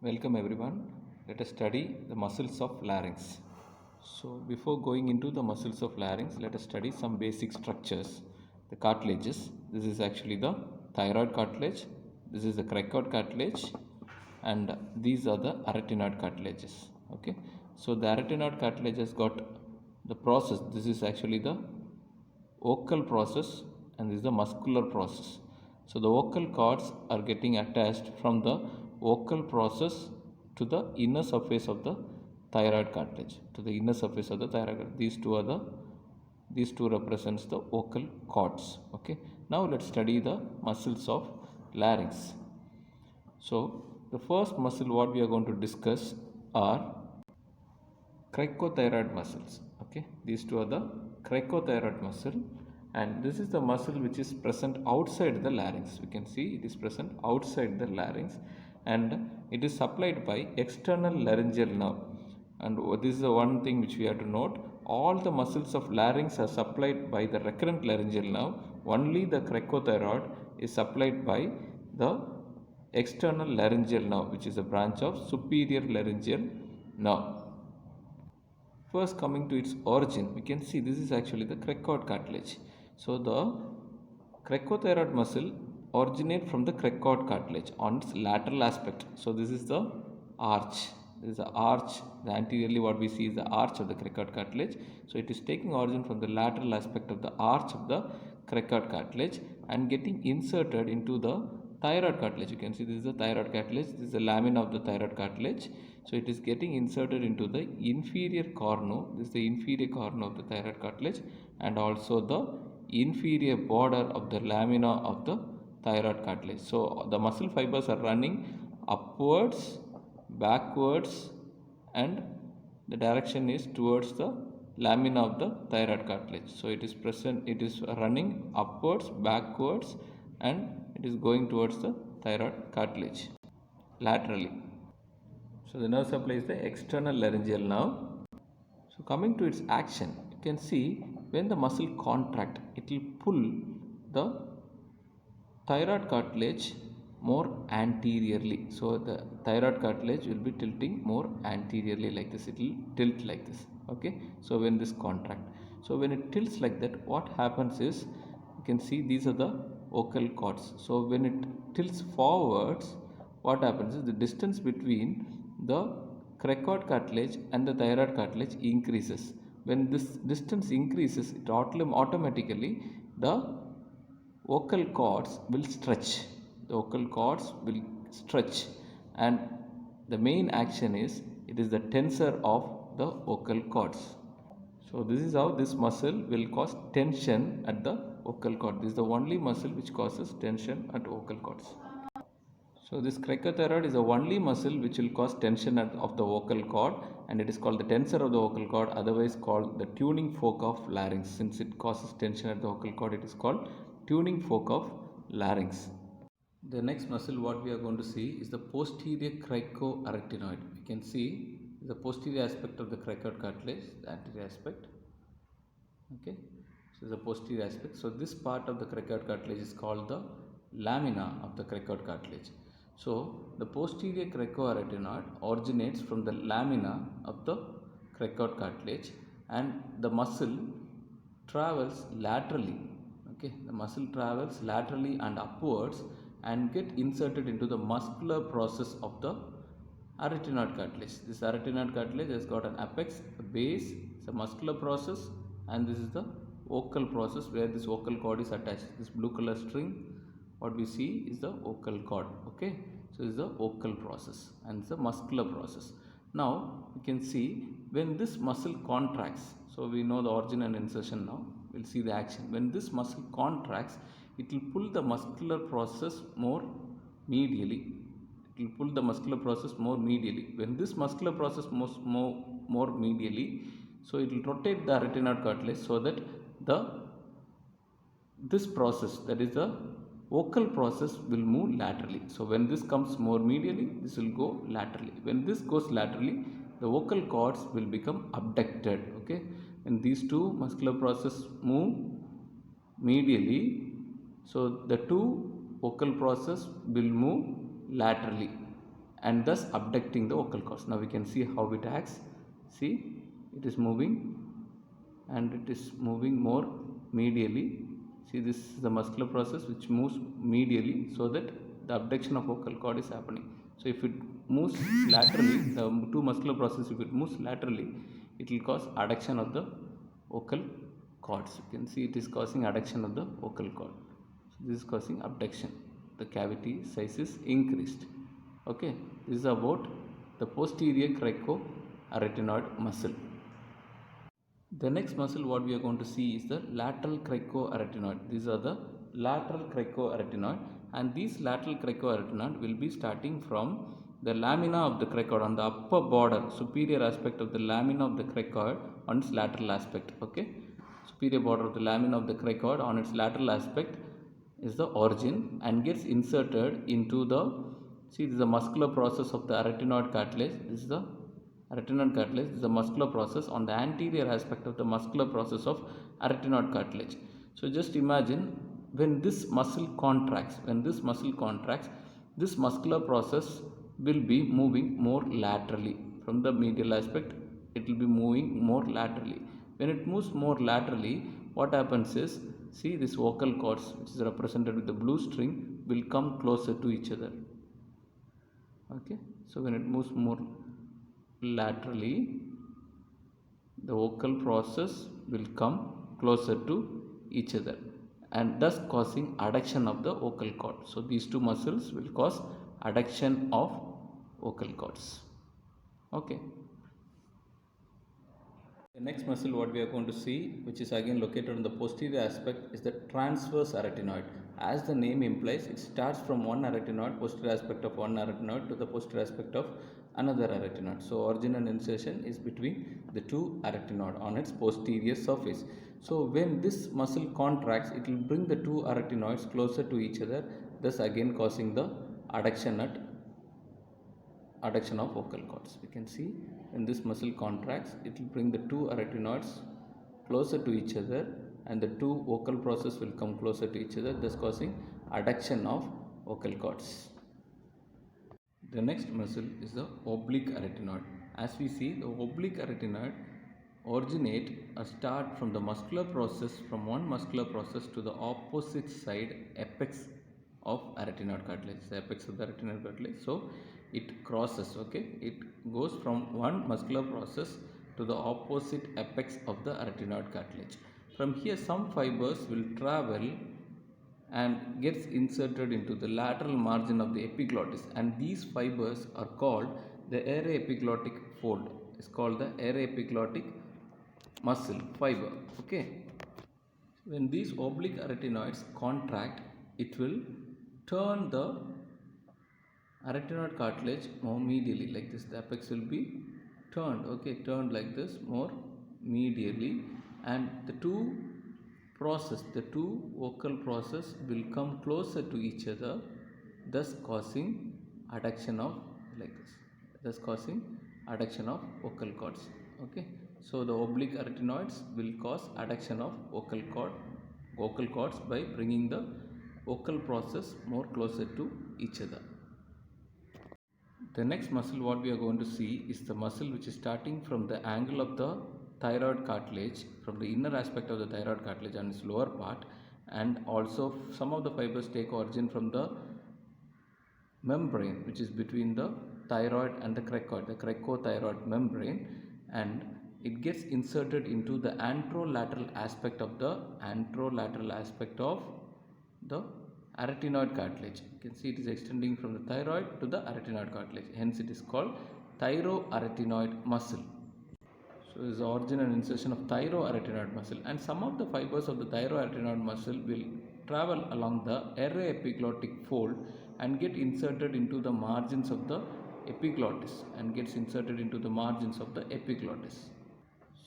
Welcome everyone. Let us study the muscles of larynx. So before going into the muscles of larynx, let us study some basic structures. The cartilages. This is actually the thyroid cartilage. This is the cricoid cartilage, and these are the arytenoid cartilages. Okay. So the arytenoid cartilage has got the process. This is actually the vocal process, and this is the muscular process. So the vocal cords are getting attached from the vocal process to the inner surface of the thyroid cartilage, to the inner surface of the thyroid cartilage. These two represents the vocal cords. Okay, now let's study the muscles of larynx. So the first muscle what we are going to discuss are cricothyroid muscles. Okay, these two are the cricothyroid muscle, and this is the muscle which is present outside the larynx. We can see it is present outside the larynx, and it is supplied by external laryngeal nerve. And this is the one thing which we have to note: all the muscles of larynx are supplied by the recurrent laryngeal nerve. Only the cricothyroid is supplied by the external laryngeal nerve, which is a branch of superior laryngeal nerve. First, coming to its origin, we can see this is actually the cricoid cartilage. So the cricothyroid muscle originate from the cricoid cartilage on its lateral aspect. So this is the arch. This is the arch. The anteriorly what we see is the arch of the cricoid cartilage. So it is taking origin from the lateral aspect of the arch of the cricoid cartilage and getting inserted into the thyroid cartilage. You can see this is the thyroid cartilage. This is the lamina of the thyroid cartilage. So it is getting inserted into the inferior cornu. This is the inferior cornu of the thyroid cartilage, and also the inferior border of the lamina of the thyroid cartilage. So the muscle fibers are running upwards, backwards, and the direction is towards the lamina of the thyroid cartilage. So it is running upwards, backwards, and it is going towards the thyroid cartilage laterally. So the nerve supply is the external laryngeal nerve. So coming to its action, you can see when the muscle contract, it will pull the thyroid cartilage more anteriorly. So the thyroid cartilage will be tilting more anteriorly like this. It will tilt like this. Okay. So when this contract, so when it tilts like that, what happens is you can see these are the vocal cords. So when it tilts forwards, what happens is the distance between the cricoid cartilage and the thyroid cartilage increases. When this distance increases, it automatically the vocal cords will stretch. The vocal cords will stretch, and the main action is it is the tensor of the vocal cords. So this is how this muscle will cause tension at the vocal cord. This is the only muscle which causes tension at vocal cords. So this cricothyroid is the only muscle which will cause tension of the vocal cord, and it is called the tensor of the vocal cord, otherwise called the tuning fork of larynx. Since it causes tension at the vocal cord, it is called tuning fork of larynx. The next muscle what we are going to see is the posterior cricoarytenoid. You can see the posterior aspect of the cricoid cartilage, the anterior aspect. Okay, so the posterior aspect. So this part of the cricoid cartilage is called the lamina of the cricoid cartilage. So the posterior cricoarytenoid originates from the lamina of the cricoid cartilage, and the muscle travels laterally. Okay, the muscle travels laterally and upwards and get inserted into the muscular process of the arytenoid cartilage. This arytenoid cartilage has got an apex, a base, it's a muscular process, and this is the vocal process where this vocal cord is attached. This blue color string, what we see is the vocal cord. Okay, so this is the vocal process and it's a muscular process. Now you can see when this muscle contracts, so we know the origin and insertion. Now we'll see the action. When this muscle contracts, it will pull the muscular process more medially. It will pull the muscular process more medially. When this muscular process moves more medially, so it will rotate the arytenoid cartilage so that this process, that is the vocal process, will move laterally. So when this comes more medially, this will go laterally. When this goes laterally, the vocal cords will become abducted. Okay, when these two muscular process move medially, so the two vocal process will move laterally, and thus abducting the vocal cords. Now we can see how it acts. See, it is moving and it is moving more medially. See, this is the muscular process which moves medially so that the abduction of vocal cord is happening. So if it moves laterally, the two muscular process, if it moves laterally, it will cause adduction of the vocal cords. You can see it is causing adduction of the vocal cord. So this is causing abduction. The cavity size is increased. Okay, this is about the posterior cricoarytenoid muscle. The next muscle what we are going to see is the lateral cricoarytenoid. These are the lateral cricoarytenoid, and these lateral cricoarytenoid will be starting from the lamina of the cricoid on the upper border, superior aspect of the lamina of the cricoid on its lateral aspect. Okay, superior border of the lamina of the cricoid on its lateral aspect is the origin and gets inserted into the, see, this is the muscular process of the arytenoid cartilage. This is the arytenoid cartilage. This is the muscular process on the anterior aspect of the muscular process of arytenoid cartilage. So just imagine when this muscle contracts, this muscular process will be moving more laterally from the medial aspect. It will be moving more laterally. When it moves more laterally, what happens is, see, this vocal cords, which is represented with the blue string, will come closer to each other. Okay, so when it moves more laterally, the vocal process will come closer to each other and thus causing adduction of the vocal cord. So these two muscles will cause adduction of vocal cords. Okay. The next muscle what we are going to see, which is again located on the posterior aspect, is the transverse arytenoid. As the name implies, it starts from one arytenoid, posterior aspect of one arytenoid, to the posterior aspect of another arytenoid. So origin and insertion is between the two arytenoid on its posterior surface. So when this muscle contracts, it will bring the two arytenoids closer to each other, thus again causing the adduction of vocal cords. We can see when this muscle contracts, it will bring the two arytenoids closer to each other and the two vocal process will come closer to each other, thus causing adduction of vocal cords. The next muscle is the oblique arytenoid. As we see, the oblique arytenoid originate or start from the muscular process, from one muscular process to the opposite side apex of arytenoid cartilage, the apex of the arytenoid cartilage. So it crosses, okay, it goes from one muscular process to the opposite apex of the arytenoid cartilage. From here some fibers will travel and gets inserted into the lateral margin of the epiglottis, and these fibers are called the araepiglottic fold. It's called the araepiglottic muscle fiber. Okay, when these oblique arytenoids contract, it will turn the arytenoid cartilage more medially, like this. The apex will be turned, okay, turned like this more medially, and the two vocal process will come closer to each other, thus causing adduction of, like this, thus causing adduction of vocal cords. Okay, so the oblique arytenoids will cause adduction of vocal cords by bringing the vocal process more closer to each other. The next muscle what we are going to see is the muscle which is starting from the angle of the thyroid cartilage, from the inner aspect of the thyroid cartilage on its lower part, and also some of the fibers take origin from the membrane which is between the thyroid and the cricoid, the cricothyroid membrane, and it gets inserted into the anterolateral aspect of the arytenoid cartilage. You can see it is extending from the thyroid to the arytenoid cartilage, hence it is called thyroarytenoid muscle. So this is the origin and insertion of thyroarytenoid muscle, and some of the fibers of the thyroarytenoid muscle will travel along the araepiglottic fold and get inserted into the margins of the epiglottis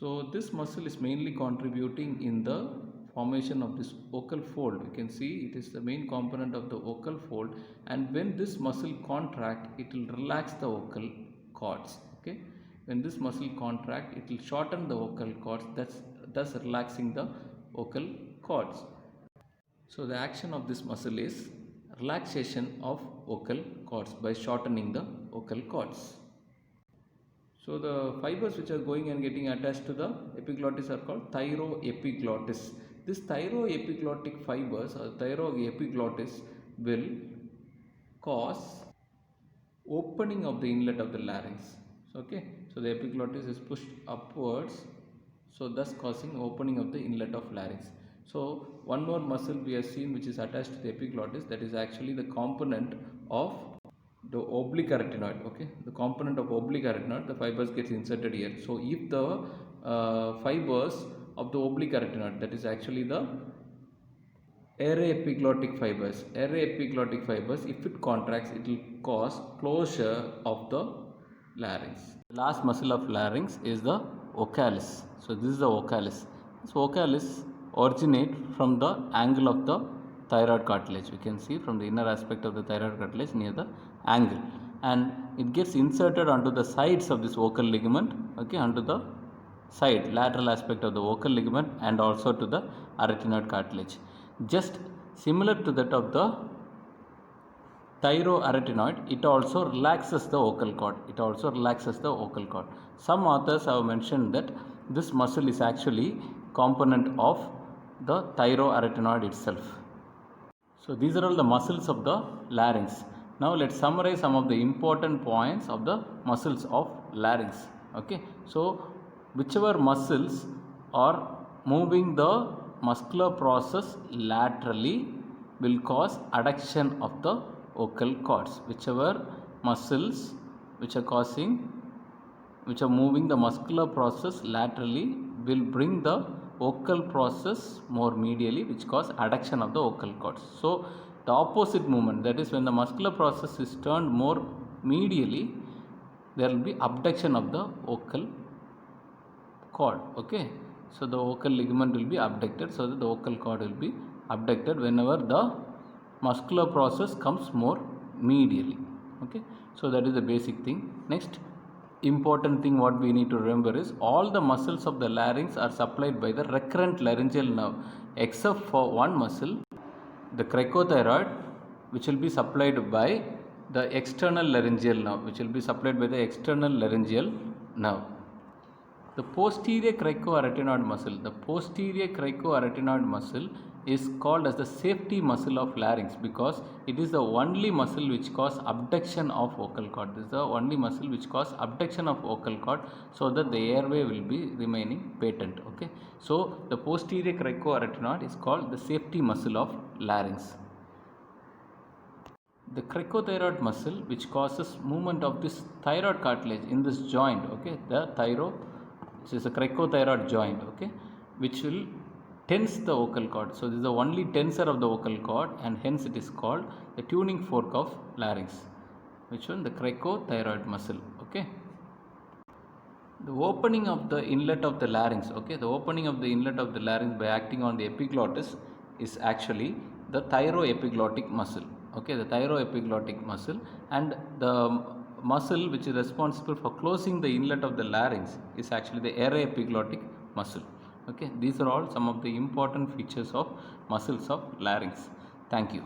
So this muscle is mainly contributing in the formation of this vocal fold. You can see it is the main component of the vocal fold, and when this muscle contract, it will relax the vocal cords. Okay, when this muscle contract, it will shorten the vocal cords, thus relaxing the vocal cords. So the action of this muscle is relaxation of vocal cords by shortening the vocal cords. So the fibers which are going and getting attached to the epiglottis are called thyroepiglottis. This thyroepiglottic fibers or thyroepiglottis will cause opening of the inlet of the larynx. So the epiglottis is pushed upwards, so thus causing opening of the inlet of larynx. So one more muscle we have seen which is attached to the epiglottis, that is actually the component of the oblique arytenoid. The component of oblique arytenoid, the fibers gets inserted here. So if the fibers of the oblique arytenoid, that is actually the array-epiglottic fibers, if it contracts, it will cause closure of the larynx. The last muscle of larynx is the vocalis. So this is the vocalis. This vocalis originates from the angle of the thyroid cartilage. We can see from the inner aspect of the thyroid cartilage near the angle, and it gets inserted onto the sides of this vocal ligament, onto the side lateral aspect of the vocal ligament and also to the arytenoid cartilage. Just similar to that of the thyroarytenoid, it also relaxes the vocal cord. Some authors have mentioned that this muscle is actually component of the thyroarytenoid itself. So these are all the muscles of the larynx. Now let's summarize some of the important points of the muscles of larynx. So whichever muscles are moving the muscular process laterally will cause adduction of the vocal cords. Whichever muscles which are moving the muscular process laterally will bring the vocal process more medially, which cause adduction of the vocal cords. So the opposite movement, that is when the muscular process is turned more medially, there will be abduction of the vocal cord. So the vocal ligament will be abducted, so that the vocal cord will be abducted whenever the muscular process comes more medially. So that is the basic thing. Next important thing what we need to remember is all the muscles of the larynx are supplied by the recurrent laryngeal nerve, except for one muscle, the cricothyroid, which will be supplied by the external laryngeal nerve. The posterior cricoarytenoid muscle, is called as the safety muscle of larynx because it is the only muscle which cause abduction of vocal cord. So that the airway will be remaining patent. So the posterior cricoarytenoid is called the safety muscle of larynx. The cricothyroid muscle, which causes movement of this thyroid cartilage in this joint, this is a cricothyroid joint, which will tense the vocal cord. So this is the only tensor of the vocal cord, and hence it is called the tuning fork of larynx. Which one? The cricothyroid muscle. The opening of the inlet of the larynx, the opening of the inlet of the larynx by acting on the epiglottis is actually the thyroepiglottic muscle. The thyroepiglottic muscle, and the muscle which is responsible for closing the inlet of the larynx is actually the array-epiglottic muscle. These are all some of the important features of muscles of larynx. Thank you.